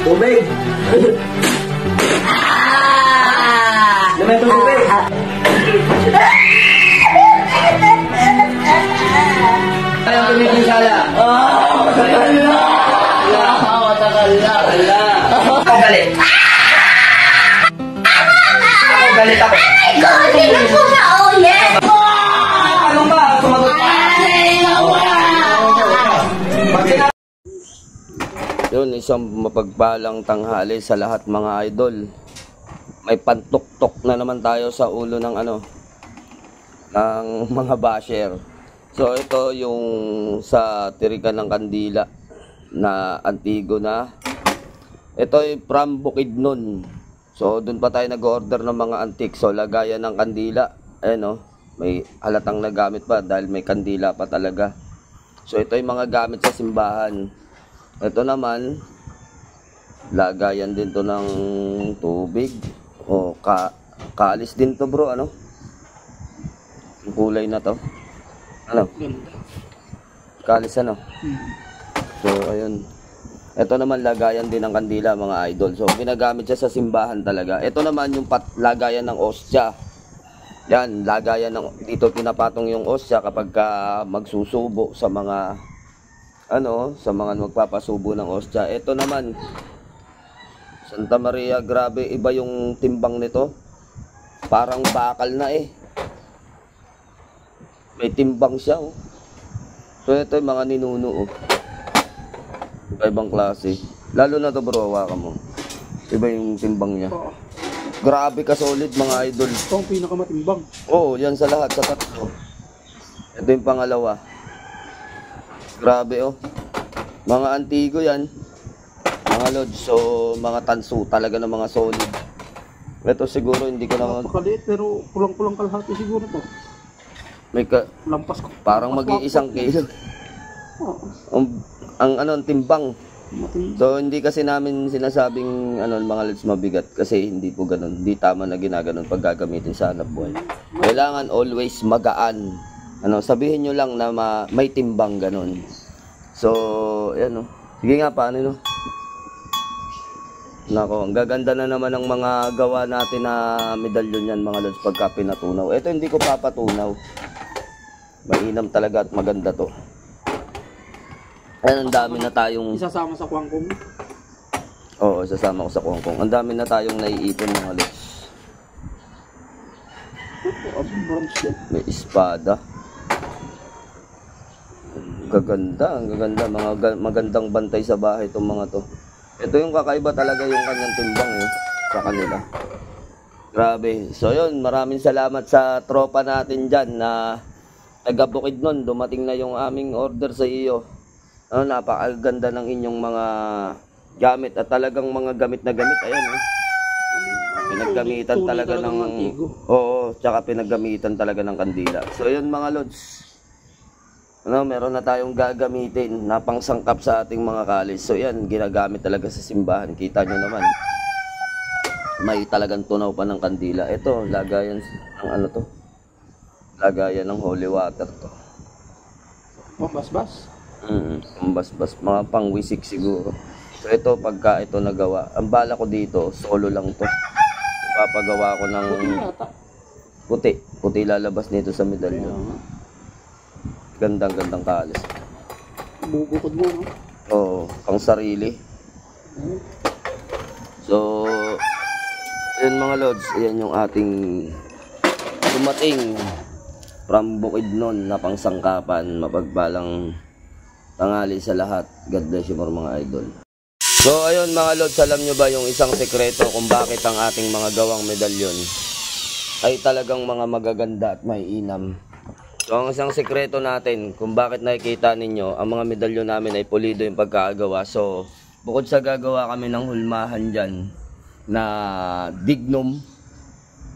Tubig! Naman itong tubig! Ayaw tumigil sala! Matagal na! Matagal na! Ako galit! Ako galit ako! Aray ko! Sino po na ulit? Ano ba? Sumagot ka! Yun, isang mapagpalang tanghali sa lahat mga idol. May pantuktok na naman tayo sa ulo ng ng mga basher. So ito yung sa Tirikan ng Kandila na Antigona. Ito ay from Bukidnon. So doon pa tayo nag-order ng mga antique. So lagayan ng kandila. Ayan may halatang nagamit pa dahil may kandila pa talaga. So ito ay mga gamit sa simbahan. Ito naman, lagayan din to ng tubig. O, kaalis din to bro, Yung kulay na to. Kaalis So, ayun. Ito naman, lagayan din ng kandila mga idol. So, ginagamit siya sa simbahan talaga. Ito naman yung lagayan ng ostya. Yan, lagayan dito pinapatong yung ostya kapag magsusubo sa mga sa mga magpapasubo ng ostya. Ito naman, Santa Maria, grabe, iba yung timbang nito. Parang bakal na May timbang siya So ito yung mga ninuno Iba-ibang klase. Lalo na to bro, hawakan mo. Iba yung timbang niya. Grabe ka solid mga idol. Ito ang pinakamatimbang. Oo, yan sa lahat, sa tatlo. Ito yung pangalawa. Grabe mga antigo yan mga lods. So mga tanso talaga ng mga solid. Ito siguro hindi ko naman napakaliit pero pulang-pulang kalahati siguro to. May lampas ko. Parang mag-iisang kilo. Ang timbang. So hindi kasi namin sinasabing mga lods mabigat kasi hindi po ganoon. Hindi tama na ginaganon pag gagamitin sa hanap buhay. Kailangan always magaan. Sabihin nyo lang na may timbang ganun. So, ayan Sige nga, paano Nako, ang gaganda na naman ng mga gawa natin na medalyon yan mga lods pagka pinatunaw. Ito hindi ko papatunaw. Mainam talaga at maganda to. Ayan, ang dami na tayong isasama sa kwangkong. Oo, isasama ko sa kwangkong. Ang dami na tayong naiipon mga lods. May espada. Ang gaganda, magandang bantay sa bahay itong mga to. Ito yung kakaiba talaga yung kanyang timbang sa kanila. Grabe. So yun, maraming salamat sa tropa natin dyan na taga Bukidnon. Dumating na yung aming order sa iyo. Napakaganda ng inyong mga gamit at talagang mga gamit na gamit. Ayan pinaggamitan talaga ng tsaka pinaggamitan talaga ng kandila. So yun mga lods. Meron na tayong gagamitin na pangsangkap sa ating mga kalis. So yan, ginagamit talaga sa simbahan. Kita nyo naman. May talagang tunaw pa ng kandila. Ito, lagayan ng lagayan ng holy water to. Pambasbas? Pambasbas. Mga pangwisik siguro. So ito, pagka ito nagawa, ang bala ko dito, solo lang to. Ipapagawa ko ng puti. Puti lalabas nito sa medalyon. Gandang kalis. Bubukod mo, Oo, pang sarili. So, ayan mga lods, ayan yung ating dumating from Bukidnon na pangsangkapan. Mapagpalang tanghali sa lahat. God bless you more mga idol. So, ayun mga lods, alam nyo ba yung isang sekreto kung bakit ang ating mga gawang medalyon ay talagang mga magaganda at may inam? So, ang isang sekreto natin kung bakit nakikita ninyo, ang mga medalyon namin ay pulido yung pagkakagawa. So, bukod sa gagawa kami ng hulmahan dyan na dignum,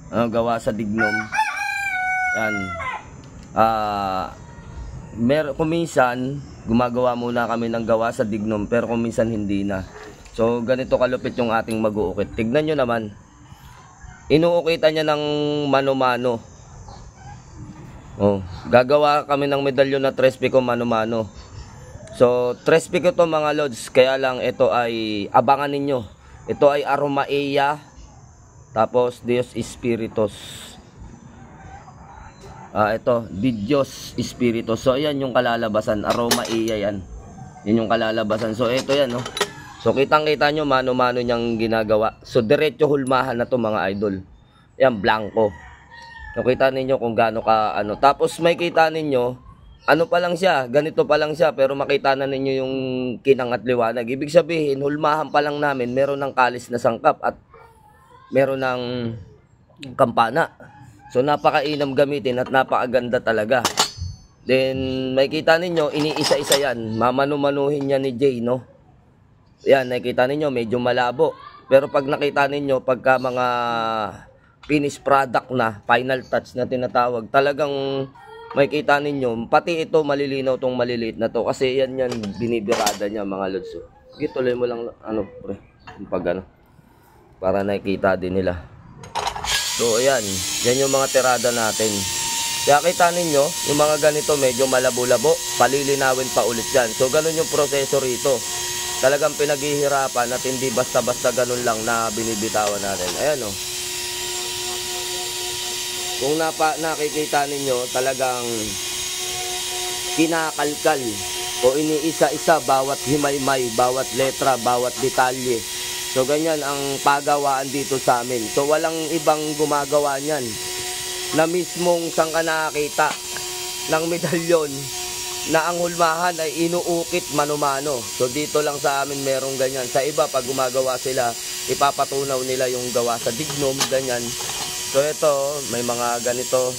gawa sa dignum, yan, kuminsan, gumagawa muna kami ng gawa sa Dignom, pero kung minsan hindi na. So ganito kalupit yung ating mag-uukit. Tignan nyo naman, inuukitan niya ng mano-mano. Oh, gagawa kami ng medalyon na 3 pico mano-mano. So 3 pico to mga lods, kaya lang ito ay abangan ninyo. Ito ay Aromaea, tapos Dios Espiritus. Ito, Di Dios Espiritus. So ayan yung kalalabasan, Aromaea yan. Yan yung kalalabasan. So ito yan, no. So kitang-kita nyo mano-mano niyang ginagawa. So diretso hulmahan na to mga idol. Yan, blanco. So kita ninyo kung gaano ka ano. Tapos may kita ninyo, ano pa lang siya, ganito pa lang siya, pero makita na ninyo yung kinang at liwanag. Ibig sabihin, hulmahan pa lang namin, meron ng kalis na sangkap at meron ng kampana. So napakainam gamitin at napakaganda talaga. Then makita ninyo, iniisa-isa yan. Mamanu-manuhin niya ni Jay, no? Yan, nakita ninyo, medyo malabo. Pero pag nakita ninyo, pagka mga finished product na, final touch na tinatawag, talagang makita ninyo, pati ito malilinaw tong maliliit na to. Kasi yan binibirada niya mga lods. Sige, tuloy mo lang, ano, pre, pag ano, para nakikita din nila. So ayan, yan yung mga tirada natin. Kaya kita ninyo, yung mga ganito medyo malabo-labo, palilinawin pa ulit yan. So ganun yung proseso rito. Talagang pinaghihirapan at hindi basta-basta ganun lang na binibitawan natin. Ayan o. Kung nakikita ninyo, talagang kinakalkal o iniisa-isa bawat himaymay, bawat letra, bawat detalye. So ganyan ang pagawaan dito sa amin. So walang ibang gumagawa niyan na mismong saan ka nakakita ng medalyon na ang hulmahan ay inuukit mano-mano. So dito lang sa amin merong ganyan. Sa iba pag gumagawa sila, ipapatunaw nila yung gawa sa Dignom, ganyan. So ito, may mga ganito,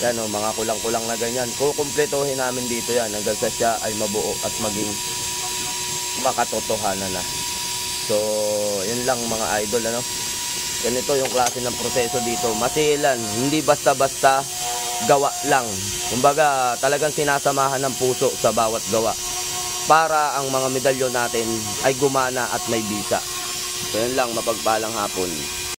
yan o, mga kulang-kulang na ganyan. Kukumpletohin namin dito yan hanggang sa siya ay mabuo at maging makatotohanan na. So, yun lang mga idol, ano. Ganito yung klase ng proseso dito. Masilan, hindi basta-basta gawa lang. Kumbaga, talagang sinasamahan ng puso sa bawat gawa para ang mga medalyon natin ay gumana at may bisa. So, yun lang, mapagpalang hapon.